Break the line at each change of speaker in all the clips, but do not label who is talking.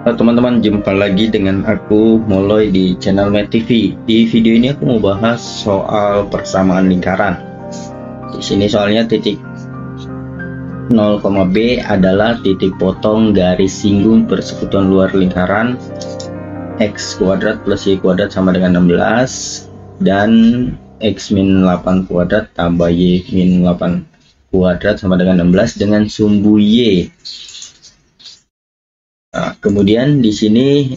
Halo teman-teman, jumpa lagi dengan aku Moloy di channel Met TV. Di video ini aku mau bahas soal persamaan lingkaran. Di sini soalnya titik 0,b adalah titik potong garis singgung persekutuan luar lingkaran x kuadrat plus y kuadrat sama dengan 16 dan x min 8 kuadrat tambah y min 8 kuadrat sama dengan 16 dengan sumbu y. Nah, kemudian di sini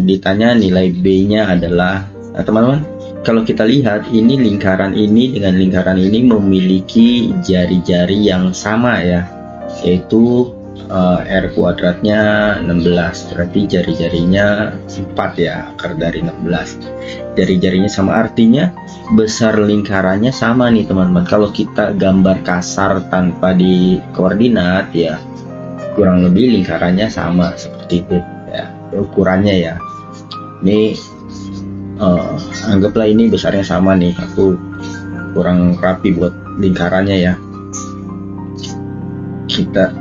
ditanya nilai B-nya adalah, teman-teman, kalau kita lihat ini lingkaran ini dengan lingkaran ini memiliki jari-jari yang sama ya, yaitu R kuadratnya 16, berarti jari-jarinya 4 ya, akar dari 16. Jari-jarinya sama, artinya besar lingkarannya sama nih teman-teman. Kalau kita gambar kasar tanpa di koordinat ya, kurang lebih lingkarannya sama seperti itu ya, ukurannya ya. Ini anggaplah ini besarnya sama nih, aku kurang rapi buat lingkarannya ya. Kita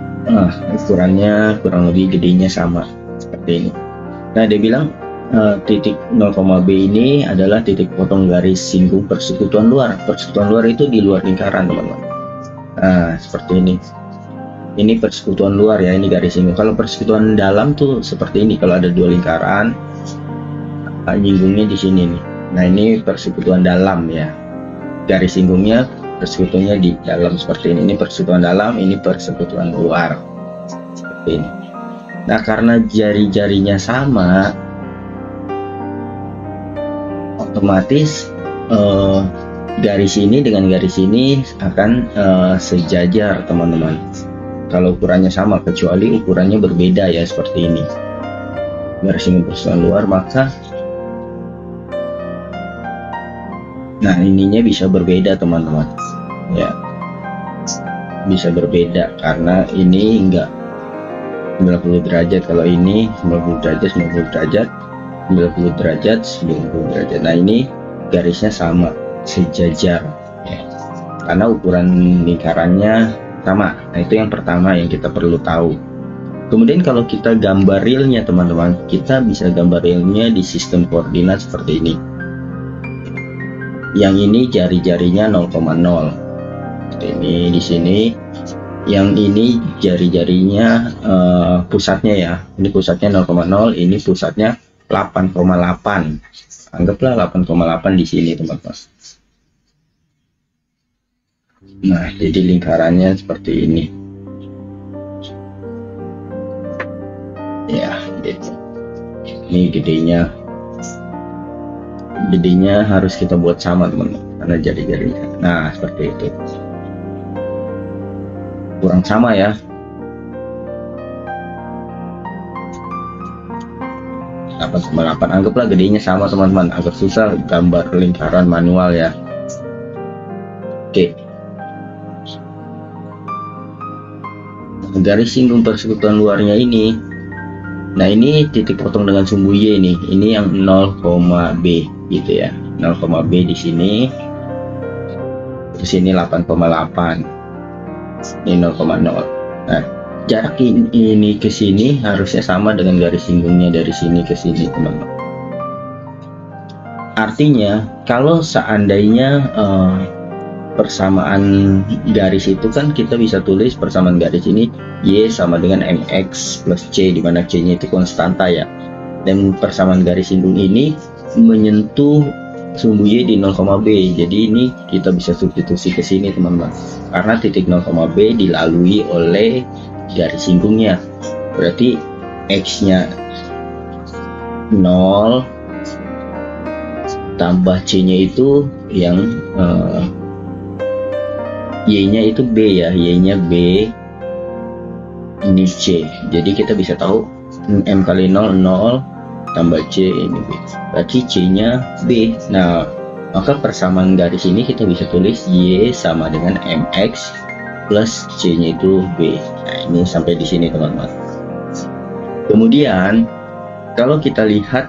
ukurannya kurang lebih gedenya sama seperti ini. Nah, dia bilang titik 0,b ini adalah titik potong garis singgung persekutuan luar. Persekutuan luar itu di luar lingkaran teman-teman. Nah, seperti ini. Ini persekutuan luar ya, ini garis singgung. Kalau persekutuan dalam tuh seperti ini, kalau ada dua lingkaran, nyinggungnya di sini nih. Nah, ini persekutuan dalam ya, garis singgungnya persekutuannya di dalam seperti ini. Ini persekutuan dalam, ini persekutuan luar seperti ini. Nah, karena jari-jarinya sama, otomatis garis ini dengan garis ini akan sejajar teman-teman. Kalau ukurannya sama, kecuali ukurannya berbeda ya, seperti ini garis singgung persekutuan luar, maka nah ininya bisa berbeda teman-teman ya, bisa berbeda karena ini enggak 90 derajat, kalau ini 90 derajat 90 derajat 90 derajat 90 derajat. Nah, ini garisnya sama, sejajar ya, karena ukuran lingkarannya sama. Nah, itu yang pertama yang kita perlu tahu. Kemudian kalau kita gambar realnya teman-teman, kita bisa gambar realnya di sistem koordinat seperti ini. Yang ini jari-jarinya 0,0. Ini di sini. Yang ini jari-jarinya pusatnya ya. Ini pusatnya 0,0, ini pusatnya 8,8. Anggaplah 8,8 di sini teman-teman. Nah, jadi lingkarannya seperti ini ya, gitu. Ini gedenya harus kita buat sama teman-teman, karena jari-jarinya. Nah, seperti itu. Kurang sama ya. 8,8, anggaplah gedenya sama teman-teman. Agak susah gambar lingkaran manual ya. Oke. Garis singgung persekutuan luarnya ini, nah ini titik potong dengan sumbu Y nih, ini yang 0,b gitu ya, 0,b di sini, terus ini 8,8, ini 0,0. Nah, jarak ini ke sini harusnya sama dengan garis singgungnya dari sini ke sini teman-teman. Artinya kalau seandainya persamaan garis itu kan kita bisa tulis persamaan garis ini Y sama dengan MX plus C, di mana C nya itu konstanta ya, dan persamaan garis singgung ini menyentuh sumbu Y di 0,b. jadi ini kita bisa substitusi ke sini teman-teman, karena titik 0,b dilalui oleh garis singgungnya, berarti X nya 0 tambah C nya itu yang Y-nya itu B ya, Y-nya B, ini C. Jadi kita bisa tahu M kali 0, 0 tambah C ini B, berarti C-nya B. Nah, maka persamaan garis ini kita bisa tulis Y sama dengan MX plus C-nya itu B. Nah, ini sampai di sini teman-teman. Kemudian kalau kita lihat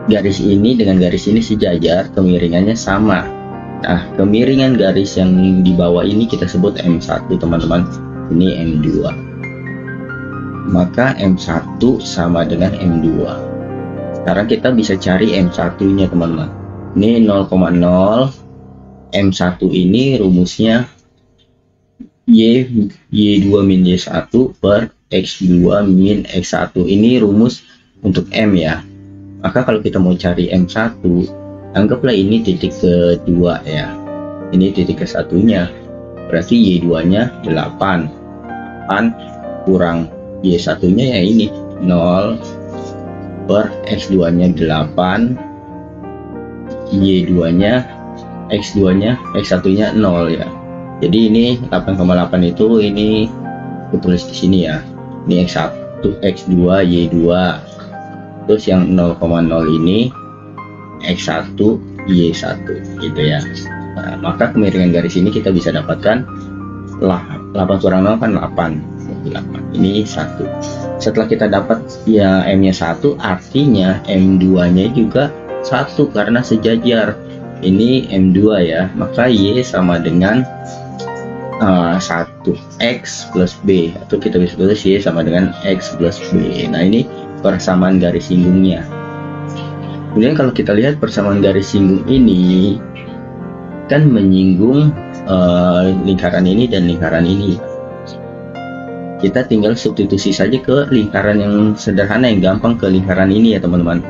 garis ini dengan garis ini sejajar, kemiringannya sama. Nah, kemiringan garis yang di bawah ini kita sebut M1 teman-teman, ini M2. maka M1 sama dengan M2. Sekarang kita bisa cari M1 nya teman-teman. Ini 0,0, M1 ini rumusnya Y2 min Y1 per X2 min X1. Ini rumus untuk M ya. Maka kalau kita mau cari M1, anggaplah ini titik kedua ya. Ini titik ke satunya. Berarti Y2 nya 8 kurang Y1 nya ya ini 0 per X2 nya 8, Y2 nya X2 nya X1 nya 0 ya. Jadi ini 8,8 itu ini aku tulis di sini ya. Ini X1, X2, Y2. Terus yang 0,0 ini X1, Y1 gitu ya. Nah, maka kemiringan garis ini kita bisa dapatkan 8 kurang 0 kan 8. Ini 1. Setelah kita dapat ya M-nya 1, artinya M2-nya juga 1 karena sejajar. Ini M2 ya. Maka Y sama dengan 1X plus B, atau kita bisa tulis Y sama dengan X plus B. Nah, ini persamaan garis singgungnya. Kemudian kalau kita lihat persamaan garis singgung ini kan menyinggung lingkaran ini dan lingkaran ini. Kita tinggal substitusi saja ke lingkaran yang sederhana, yang gampang, ke lingkaran ini ya teman-teman.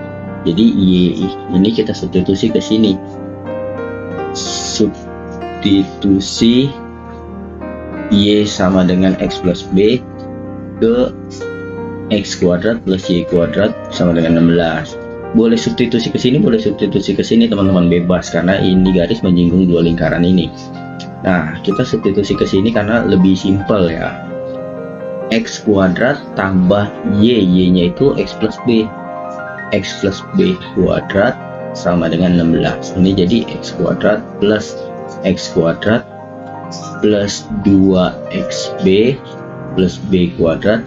Jadi Y ini kita substitusi ke sini. Substitusi Y sama dengan X plus B ke X kuadrat plus Y kuadrat sama dengan 16. Boleh substitusi ke sini, boleh substitusi ke sini teman-teman, bebas karena ini garis menyinggung dua lingkaran ini. Nah, kita substitusi ke sini karena lebih simpel ya. X kuadrat tambah Y, Y-nya itu X plus B. X plus B kuadrat sama dengan 16. Ini jadi X kuadrat plus X kuadrat plus 2XB plus B kuadrat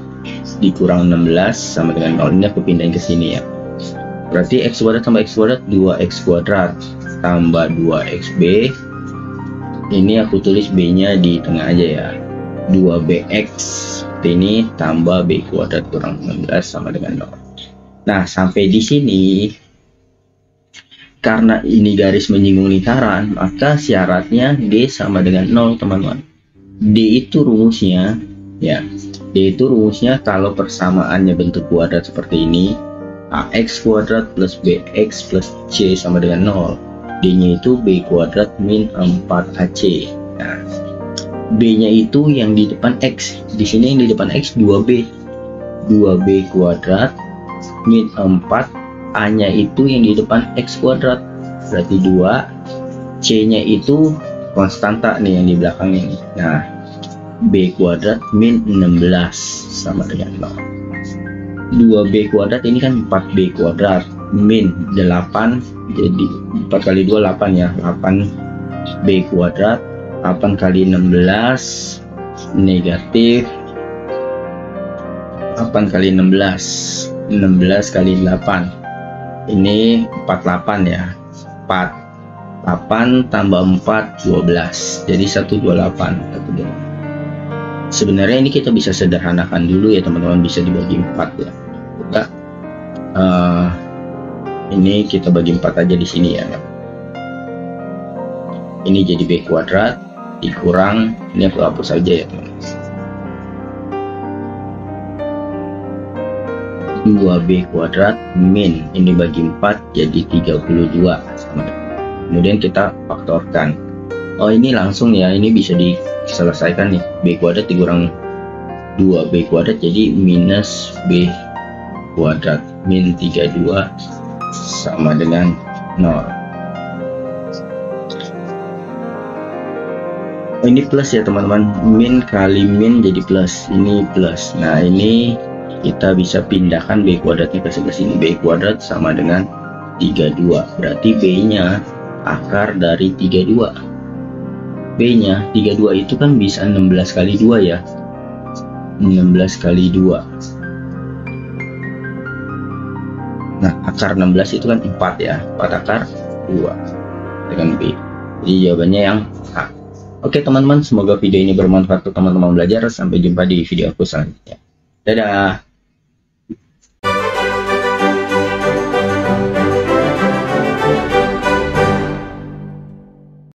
dikurang 16 sama dengan 0. Ini aku pindahin ke sini ya. Berarti X kuadrat tambah X kuadrat 2X kuadrat tambah 2XB. Ini aku tulis B-nya di tengah aja ya. 2BX ini tambah B kuadrat kurang 16 sama dengan 0. Nah, sampai di sini karena ini garis menyinggung lingkaran, maka syaratnya D sama dengan 0 teman-teman. D itu rumusnya ya. D itu rumusnya kalau persamaannya bentuk kuadrat seperti ini, AX kuadrat plus BX plus C sama dengan 0. D-nya itu B kuadrat min 4AC. Nah, B-nya itu yang di depan X. Di sini yang di depan X 2B. 2B kuadrat min 4, A-nya itu yang di depan X kuadrat. Berarti 2. C-nya itu konstanta nih yang di belakangnya nih. Nah, B kuadrat min 16 sama dengan 0. 2B kuadrat ini kan 4B kuadrat min 8, jadi 4 kali 2 8 ya. 8B kuadrat, 8 kali 16 negatif 8 kali 16 kali 8, ini 48 ya. 8 tambah 4 12, jadi 128. Sebenarnya ini kita bisa sederhanakan dulu ya teman-teman, bisa dibagi 4 ya. Ini kita bagi 4 aja di sini ya. Ini jadi B kuadrat dikurang, ini aku hapus saja ya teman-teman. 2B kuadrat min, ini bagi 4 jadi 32 sama. Kemudian kita faktorkan. Oh, ini langsung ya, ini bisa diselesaikan nih. B kuadrat dikurang 2B kuadrat jadi minus B kuadrat min 32 sama dengan 0. Oh, ini plus ya teman-teman, min kali min jadi plus, ini plus. Nah, ini kita bisa pindahkan B kuadratnya ke sebelah sini. B kuadrat sama dengan 32, berarti B nya akar dari 32. B nya 32 itu kan bisa 16 kali 2 ya, 16 kali 2. Nah, akar 16 itu kan 4 ya, 4 akar 2 dengan B. Jadi jawabannya yang A. Oke teman-teman, semoga video ini bermanfaat untuk teman-teman belajar. Sampai jumpa di video aku selanjutnya. Dadah.